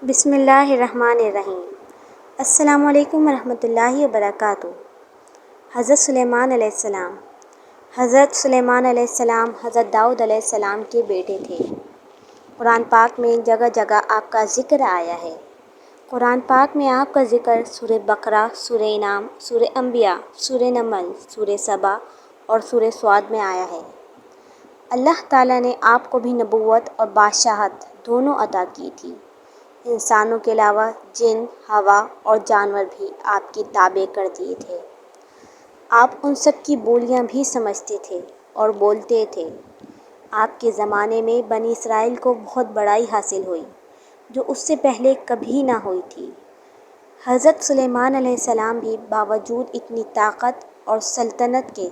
بسم اللہ الرحمن الرحیم۔ السلام علیکم ورحمۃ اللہ وبرکاتہ۔ حضرت سلیمان علیہ السلام۔ حضرت سلیمان علیہ السلام حضرت داؤد علیہ السلام کے بیٹے تھے۔ قرآن پاک میں جگہ جگہ آپ کا ذکر آیا ہے۔ قرآن پاک میں آپ کا ذکر سورہ بقرہ، سورہ انعام، سورہ انبیاء، سورہ نمل، سورہ سبا اور سورہ سعد میں آیا ہے۔ اللہ تعالیٰ نے آپ کو بھی نبوت اور بادشاہت دونوں عطا کی تھی۔ انسانوں کے علاوہ جن، ہوا اور جانور بھی آپ کی تابع کر دیے تھے۔ آپ ان سب کی بولیاں بھی سمجھتے تھے اور بولتے تھے۔ آپ کے زمانے میں بنی اسرائیل کو بہت بڑائی حاصل ہوئی جو اس سے پہلے کبھی نہ ہوئی تھی۔ حضرت سلیمان علیہ السلام بھی باوجود اتنی طاقت اور سلطنت کے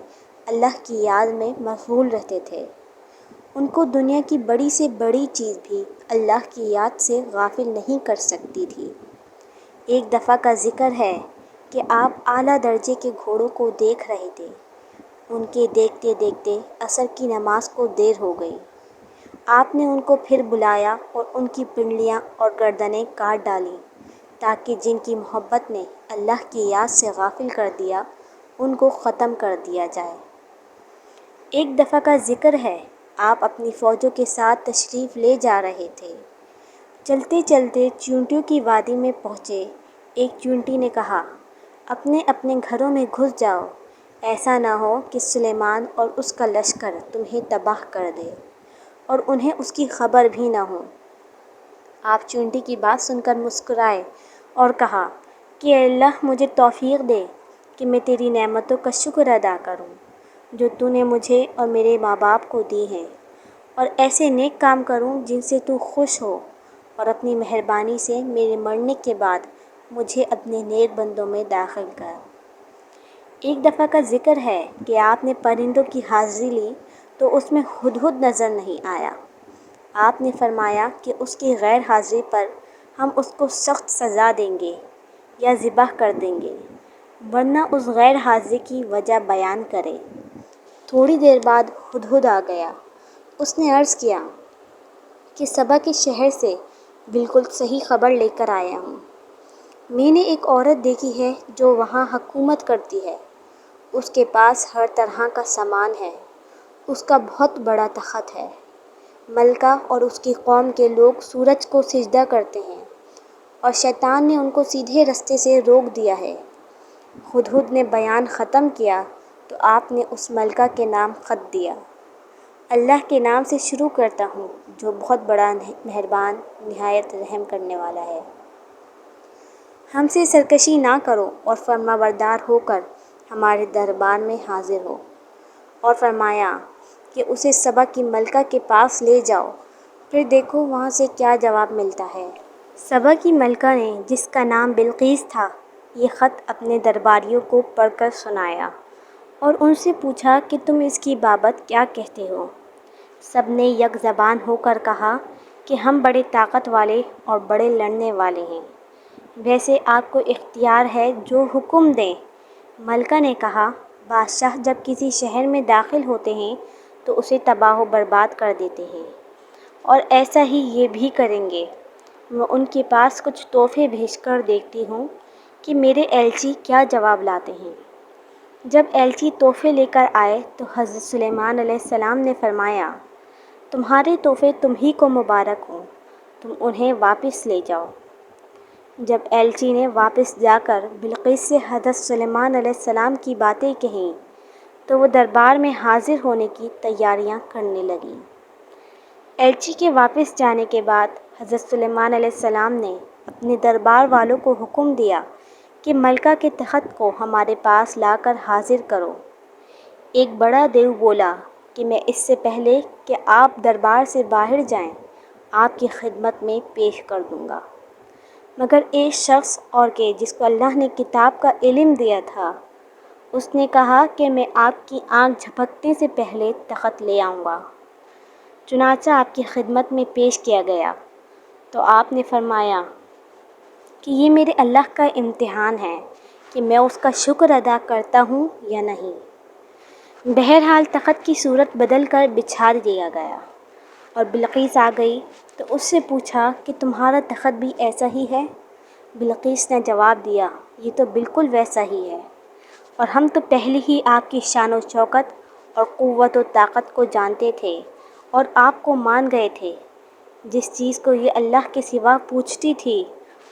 اللہ کی یاد میں مشغول رہتے تھے۔ ان کو دنیا کی بڑی سے بڑی چیز بھی اللہ کی یاد سے غافل نہیں کر سکتی تھی۔ ایک دفعہ کا ذکر ہے کہ آپ اعلیٰ درجے کے گھوڑوں کو دیکھ رہے تھے۔ ان کے دیکھتے دیکھتے عصر کی نماز کو دیر ہو گئی۔ آپ نے ان کو پھر بلایا اور ان کی پنڈلیاں اور گردنیں کاٹ ڈالیں تاکہ جن کی محبت نے اللہ کی یاد سے غافل کر دیا ان کو ختم کر دیا جائے۔ ایک دفعہ کا ذکر ہے آپ اپنی فوجوں کے ساتھ تشریف لے جا رہے تھے۔ چلتے چلتے چیونٹیوں کی وادی میں پہنچے۔ ایک چیونٹی نے کہا، اپنے اپنے گھروں میں گھس جاؤ، ایسا نہ ہو کہ سلیمان اور اس کا لشکر تمہیں تباہ کر دے اور انہیں اس کی خبر بھی نہ ہو۔ آپ چیونٹی کی بات سن کر مسکرائے اور کہا کہ اے اللہ مجھے توفیق دے کہ میں تیری نعمتوں کا شکر ادا کروں جو تو نے مجھے اور میرے ماں باپ کو دی ہیں، اور ایسے نیک کام کروں جن سے تو خوش ہو، اور اپنی مہربانی سے میرے مرنے کے بعد مجھے اپنے نیک بندوں میں داخل کر۔ ایک دفعہ کا ذکر ہے کہ آپ نے پرندوں کی حاضری لی تو اس میں ہدہد نظر نہیں آیا۔ آپ نے فرمایا کہ اس کی غیر حاضری پر ہم اس کو سخت سزا دیں گے یا ذبح کر دیں گے، ورنہ اس غیر حاضری کی وجہ بیان کرے۔ تھوڑی دیر بعد ہدہد آ گیا۔ اس نے عرض کیا کہ سبا کے شہر سے بالکل صحیح خبر لے کر آیا ہوں۔ میں نے ایک عورت دیکھی ہے جو وہاں حکومت کرتی ہے۔ اس کے پاس ہر طرح کا سامان ہے۔ اس کا بہت بڑا تخت ہے۔ ملکہ اور اس کی قوم کے لوگ سورج کو سجدہ کرتے ہیں اور شیطان نے ان کو سیدھے رستے سے روک دیا ہے۔ ہدہد نے بیان ختم کیا تو آپ نے اس ملکہ کے نام خط دیا۔ اللہ کے نام سے شروع کرتا ہوں جو بہت بڑا مہربان نہایت رحم کرنے والا ہے۔ ہم سے سرکشی نہ کرو اور فرمانبردار ہو کر ہمارے دربار میں حاضر ہو۔ اور فرمایا کہ اسے سبا کی ملکہ کے پاس لے جاؤ، پھر دیکھو وہاں سے کیا جواب ملتا ہے۔ سبا کی ملکہ نے، جس کا نام بلقیس تھا، یہ خط اپنے درباریوں کو پڑھ کر سنایا اور ان سے پوچھا کہ تم اس کی بابت کیا کہتے ہو؟ سب نے یک زبان ہو کر کہا کہ ہم بڑے طاقت والے اور بڑے لڑنے والے ہیں، ویسے آپ کو اختیار ہے جو حکم دیں۔ ملکہ نے کہا، بادشاہ جب کسی شہر میں داخل ہوتے ہیں تو اسے تباہ و برباد کر دیتے ہیں، اور ایسا ہی یہ بھی کریں گے۔ میں ان کے پاس کچھ تحفے بھیج کر دیکھتی ہوں کہ میرے ایلچی کیا جواب لاتے ہیں۔ جب ایلچی تحفے لے کر آئے تو حضرت سلیمان علیہ السلام نے فرمایا، تمہارے تحفے تم ہی کو مبارک ہوں، تم انہیں واپس لے جاؤ۔ جب ایلچی نے واپس جا کر بلقیس سے حضرت سلیمان علیہ السلام کی باتیں کہیں تو وہ دربار میں حاضر ہونے کی تیاریاں کرنے لگی۔ ایلچی کے واپس جانے کے بعد حضرت سلیمان علیہ السلام نے اپنے دربار والوں کو حکم دیا کہ ملکہ کے تخت کو ہمارے پاس لا کر حاضر کرو۔ ایک بڑا دیو بولا کہ میں اس سے پہلے کہ آپ دربار سے باہر جائیں آپ کی خدمت میں پیش کر دوں گا، مگر ایک شخص اور کے جس کو اللہ نے کتاب کا علم دیا تھا، اس نے کہا کہ میں آپ کی آنکھ جھپکنے سے پہلے تخت لے آؤں گا۔ چنانچہ آپ کی خدمت میں پیش کیا گیا تو آپ نے فرمایا کہ یہ میرے اللہ کا امتحان ہے کہ میں اس کا شکر ادا کرتا ہوں یا نہیں۔ بہرحال تخت کی صورت بدل کر بچھا دیا گیا اور بلقیس آ گئی تو اس سے پوچھا کہ تمہارا تخت بھی ایسا ہی ہے؟ بلقیس نے جواب دیا، یہ تو بالکل ویسا ہی ہے، اور ہم تو پہلے ہی آپ کی شان و شوکت اور قوت و طاقت کو جانتے تھے اور آپ کو مان گئے تھے۔ جس چیز کو یہ اللہ کے سوا پوچھتی تھی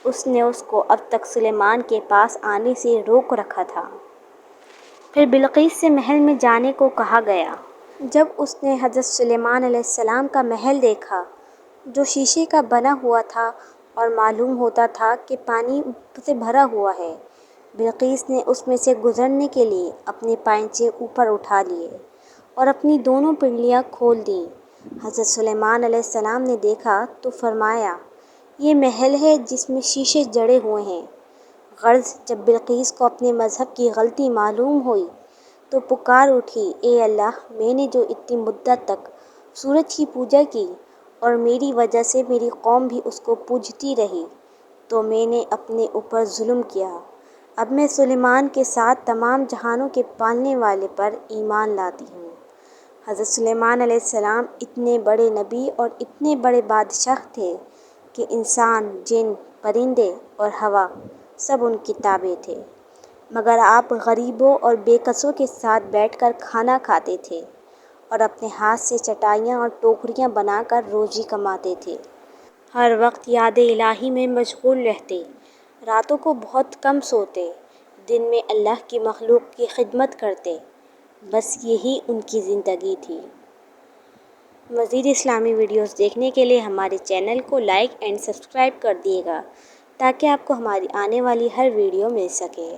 اس نے اس کو اب تک سلیمان کے پاس آنے سے روک رکھا تھا۔ پھر بلقیس سے محل میں جانے کو کہا گیا۔ جب اس نے حضرت سلیمان علیہ السلام کا محل دیکھا جو شیشے کا بنا ہوا تھا اور معلوم ہوتا تھا کہ پانی سے بھرا ہوا ہے، بلقیس نے اس میں سے گزرنے کے لیے اپنے پائنچے اوپر اٹھا لیے اور اپنی دونوں پنڈلیاں کھول دیں۔ حضرت سلیمان علیہ السلام نے دیکھا تو فرمایا، یہ محل ہے جس میں شیشے جڑے ہوئے ہیں۔ غرض جب بلقیس کو اپنے مذہب کی غلطی معلوم ہوئی تو پکار اٹھی، اے اللہ، میں نے جو اتنی مدت تک سورج کی پوجا کی اور میری وجہ سے میری قوم بھی اس کو پوجتی رہی تو میں نے اپنے اوپر ظلم کیا۔ اب میں سلیمان کے ساتھ تمام جہانوں کے پالنے والے پر ایمان لاتی ہوں۔ حضرت سلیمان علیہ السلام اتنے بڑے نبی اور اتنے بڑے بادشاہ تھے کہ انسان، جن، پرندے اور ہوا سب ان کی تابع تھے، مگر آپ غریبوں اور بے کسوں کے ساتھ بیٹھ کر کھانا کھاتے تھے اور اپنے ہاتھ سے چٹائیاں اور ٹوکریاں بنا کر روزی کماتے تھے۔ ہر وقت یاد الہی میں مشغول رہتے، راتوں کو بہت کم سوتے، دن میں اللہ کی مخلوق کی خدمت کرتے، بس یہی ان کی زندگی تھی۔ مزید اسلامی ویڈیوز دیکھنے کے لیے ہمارے چینل کو لائک اینڈ سبسکرائب کر دیے گا تاکہ آپ کو ہماری آنے والی ہر ویڈیو مل سکے۔